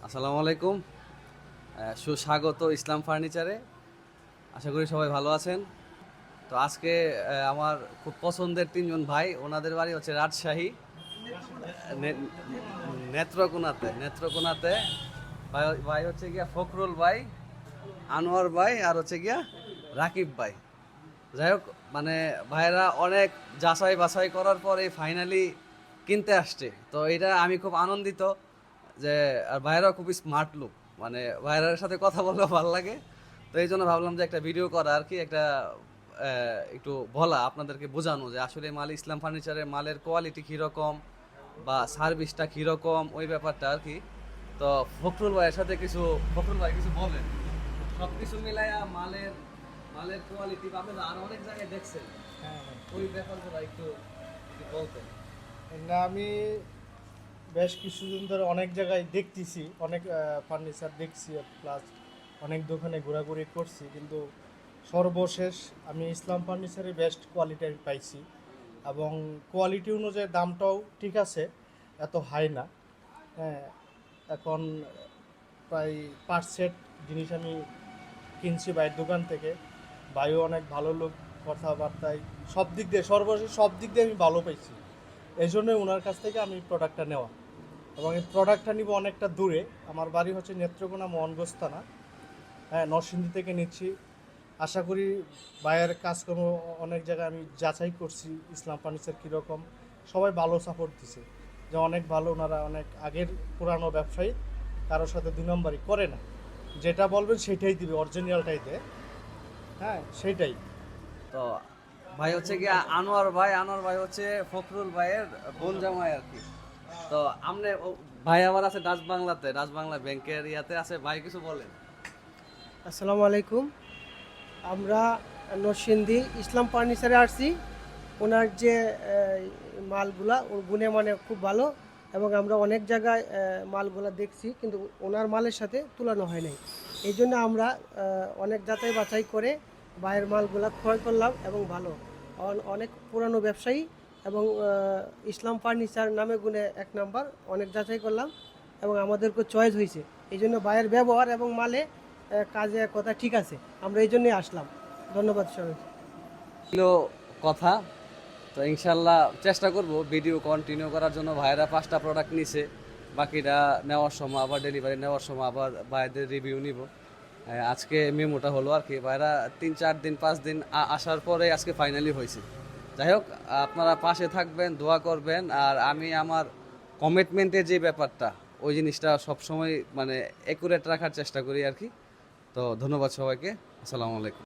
আসসালামু আলাইকুম। সুস্বাগত ইসলাম ফার্নিচারে। আশা করি সবাই ভালো আছেন। তো আজকে আমার খুব পছন্দের তিনজন ভাই, ওনাদের বাড়ি হচ্ছে রাজশাহী নে- নেত্রকোনাতে। ভাই ভাই হচ্ছে গিয়া ফখরুল ভাই, আনোয়ার ভাই, আর হচ্ছে গিয়া রাকিব ভাই। যাই হোক, মানে ভাইরা অনেক যাচাই বাছাই করার পরে ফাইনালি কিনতে আসছে। তো এটা আমি খুব আনন্দিত যে, আর ভাইরা খুব স্মার্ট লোক, মানে ভাইরার সাথে কথা বললেও ভালো লাগে। তো এই জন্য ভাবলাম যে একটা ভিডিও করা আর কি, একটা একটু বলা আপনাদেরকে বোঝানো যে আসলে মাল ইসলাম ফার্নিচারের মালের কোয়ালিটি কীরকম বা সার্ভিসটা কীরকম, ওই ব্যাপারটা আর কি। তো ফখরুল ভাইয়ের সাথে ফখরুল ভাই কিছু বলেন সব কিছু মিলাইয়া মালের মালের কোয়ালিটি বা আপনারা আর অনেক জায়গায় দেখছেন, হ্যাঁ, হ্যাঁ। ওই ব্যাপারগুলো একটু যদি বলতেন। না, আমি বেশ কিছুদিন ধরে অনেক জায়গায় দেখতেছি, অনেক ফার্নিচার দেখছি, প্লাস অনেক দোকানে ঘোরাঘুরি করছি, কিন্তু সর্বশেষ আমি ইসলাম ফার্নিচারের বেস্ট কোয়ালিটি আমি পাইছি, এবং কোয়ালিটি অনুযায়ী দামটাও ঠিক আছে, এত হাই না। হ্যাঁ, এখন প্রায় 5 সেট জিনিস আমি কিনছি ভাইয়ের দোকান থেকে। ভাইও অনেক ভালো লোক, কথাবার্তায় সব দিক দিয়ে, সর্বশেষ সব দিক দিয়ে আমি ভালো পাইছি। এই জন্যই ওনার কাছ থেকে আমি প্রোডাক্টটা নেওয়া, এবং এই প্রোডাক্টটা নিব অনেকটা দূরে। আমার বাড়ি হচ্ছে নেত্রকোনা মোহনগঞ্জ থানা। হ্যাঁ, নরসিংদী থেকে নিচ্ছি। আশা করি ভাইয়ের কাজকর্ম অনেক জায়গায় আমি যাচাই করছি, ইসলাম ফার্নিচার কীরকম, সবাই ভালো সাপোর্ট দিছে, যে অনেক ভালো, ওনারা অনেক আগের পুরানো ব্যবসায়ী, কারোর সাথে দুই নম্বরই করে না, যেটা বলবেন সেটাই দিবে, অরিজিনালটাই দেয়। হ্যাঁ, সেইটাই। তো ভাই হচ্ছে কি আনোয়ার ভাই হচ্ছে ফখরুল ভাইয়ের বোন জামাই আর কি। তো আমনে ভাই আবার আছে ডাচ বাংলা ব্যাংকের ইয়াতে আছে। ভাই কিছু বলেন। আসসালামু আলাইকুম। আমরা নরসিংদী ইসলাম ফার্নিচারে আসছি। ওনার যে মালগুলা ওর গুণে মানে খুব ভালো, এবং আমরা অনেক জায়গায় মালগুলা দেখছি, কিন্তু ওনার মালের সাথে তুলনা হয় নাই। এই জন্য আমরা অনেক যাচাই বাছাই করে বাইরের মালগুলা ক্রয় করলাম, এবং ভালো অনেক পুরানো ব্যবসায়ী, এবং ইসলাম ফার্নিচার নামে গুণে এক নাম্বার, অনেক যাচাই করলাম এবং আমাদেরকে চয়েস হয়েছে। এই জন্য বাইরের ব্যবহার এবং মালে কাজে কথা ঠিক আছে, আমরা এই জন্যই আসলাম। ধন্যবাদ সবাই। ছিল কথা। তো ইনশাল্লাহ চেষ্টা করব ভিডিও কন্টিনিউ করার জন্য। ভাইরা 5টা প্রোডাক্ট নিছে, বাকিটা নেওয়ার সময় আবার ডেলিভারি নেওয়ার সময় আবার ভাইদের রিভিউ নিব। আজকে মেমোটা হলো আর কি, ভাইরা 3-4 দিন 5 দিন আসার পরে আজকে ফাইনালি হয়েছে। যাই হোক, আপনারা পাশে থাকবেন, দোয়া করবেন, আর আমি আমার কমিটমেন্টের যে ব্যাপারটা, ওই জিনিসটা সবসময় মানে অ্যাকুরেট রাখার চেষ্টা করি আর কি। তো ধন্যবাদ সবাইকে। আসসালামু আলাইকুম।